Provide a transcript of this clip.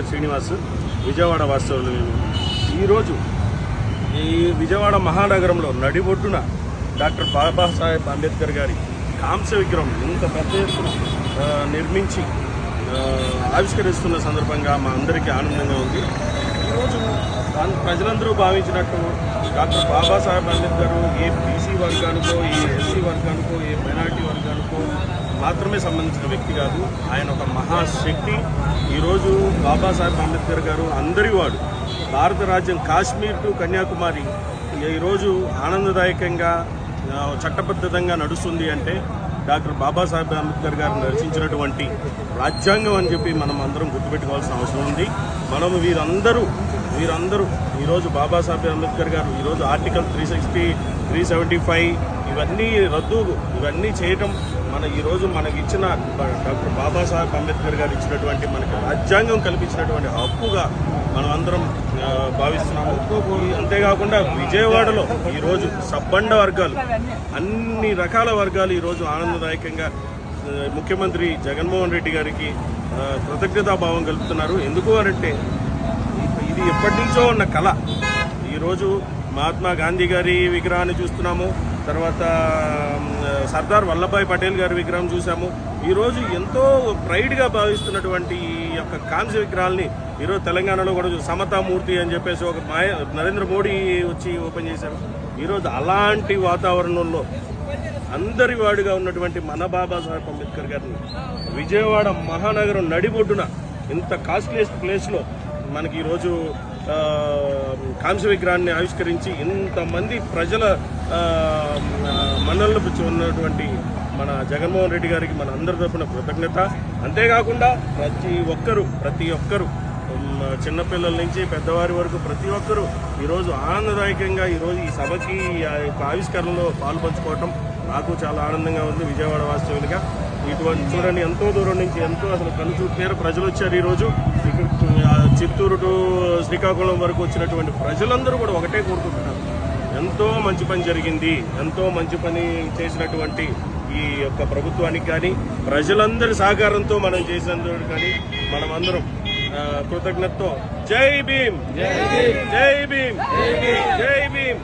శ్రీనివాస్ విజయవాడ వాస్తవులు. ఈరోజు ఈ విజయవాడ మహానగరంలో నడిబొడ్డున డాక్టర్ బాబాసాహెబ్ అంబేద్కర్ గారి కాంస్య విగ్రహం ఇంత పెద్ద ఎత్తున నిర్మించి ఆవిష్కరిస్తున్న సందర్భంగా మా అందరికీ ఆనందంగా ఉంది. ఈరోజు ప్రజలందరూ భావించినట్టు డాక్టర్ బాబాసాహెబ్ అంబేద్కర్ ఏ బీసీ వర్గానికో, ఏ ఎస్సీ వర్గానికో, ఏ మైనారిటీ వర్గానికో మాత్రమే సంబంధించిన వ్యక్తి కాదు. ఆయన ఒక మహాశక్తి. ఈరోజు బాబాసాహెబ్ అంబేద్కర్ గారు అందరి వాడు. భారత రాజ్యం కాశ్మీర్ టు కన్యాకుమారి ఈరోజు ఆనందదాయకంగా చట్టబద్ధంగా నడుస్తుంది అంటే డాక్టర్ బాబాసాహెబ్ అంబేద్కర్ గారు రచించినటువంటి రాజ్యాంగం అని చెప్పి మనం అందరం గుర్తుపెట్టుకోవాల్సిన అవసరం ఉంది. మనం వీరందరూ ఈరోజు బాబాసాహెబ్ అంబేద్కర్ గారు ఈరోజు ఆర్టికల్ 360, 375 ఇవన్నీ చేయటం ఈరోజు మనకి ఇచ్చిన డాక్టర్ బాబాసాహెబ్ అంబేద్కర్ గారు ఇచ్చినటువంటి మనకి రాజ్యాంగం కల్పించినటువంటి హక్కుగా మనం అందరం భావిస్తున్నాము. అంతేకాకుండా విజయవాడలో ఈరోజు సబ్బండ వర్గాలు, అన్ని రకాల వర్గాలు ఈరోజు ఆనందదాయకంగా ముఖ్యమంత్రి జగన్మోహన్ రెడ్డి గారికి కృతజ్ఞతాభావం కలుపుతున్నారు. ఎందుకు అనంటే ఇది ఎప్పటి నుంచో ఉన్న కళ. ఈరోజు మహాత్మా గాంధీ గారి విగ్రహాన్ని చూస్తున్నాము, తర్వాత సర్దార్ వల్లభాయ్ పటేల్ గారి విగ్రహం చూసాము. ఈరోజు ఎంతో ప్రైడ్గా భావిస్తున్నటువంటి ఈ యొక్క కాంస్య విగ్రహాల్ని ఈరోజు తెలంగాణలో కూడా సమతామూర్తి అని చెప్పేసి ఒక నరేంద్ర మోడీ వచ్చి ఓపెన్ చేశారు. ఈరోజు అలాంటి వాతావరణంలో అందరి వాడిగా ఉన్నటువంటి మన బాబాసాహెబ్ అంబేద్కర్ గారిని విజయవాడ మహానగరం నడిబొడ్డున ఇంత కాస్ట్లీయెస్ట్ ప్లేస్లో మనకి ఈరోజు కాంస్య విగ్రహాన్ని ఆవిష్కరించి ఇంతమంది ప్రజల మన్ననలు ఉన్నటువంటి మన జగన్మోహన్ రెడ్డి గారికి మన అందరి తరఫున కృతజ్ఞత. అంతేకాకుండా ప్రతి ఒక్కరు చిన్నపిల్లల నుంచి పెద్దవారి వరకు ప్రతి ఒక్కరూ ఈరోజు ఆనందదాయకంగా ఈరోజు ఈ సభకి ఆవిష్కరణలో పాల్పంచుకోవటం నాకు చాలా ఆనందంగా ఉంది. విజయవాడ వాస్తవునిగా ఇటువంటి చూడండి, ఎంతో దూరం నుంచి అసలు కనుచూపు ప్రజలు వచ్చారు. ఈరోజు ఇక్కడ చిత్తూరు టు శ్రీకాకుళం వరకు వచ్చినటువంటి ప్రజలందరూ కూడా ఒకటే కోరుకుంటున్నారు, ఎంతో మంచి పని జరిగింది, ఎంతో మంచి పని చేసినటువంటి ఈ యొక్క ప్రభుత్వానికి కానీ ప్రజలందరి సహకారంతో మనం చేసినందుకు కానీ మనమందరం కృతజ్ఞతతో జై భీమ్, జై భీమ్, జై భీమ్, జై భీమ్.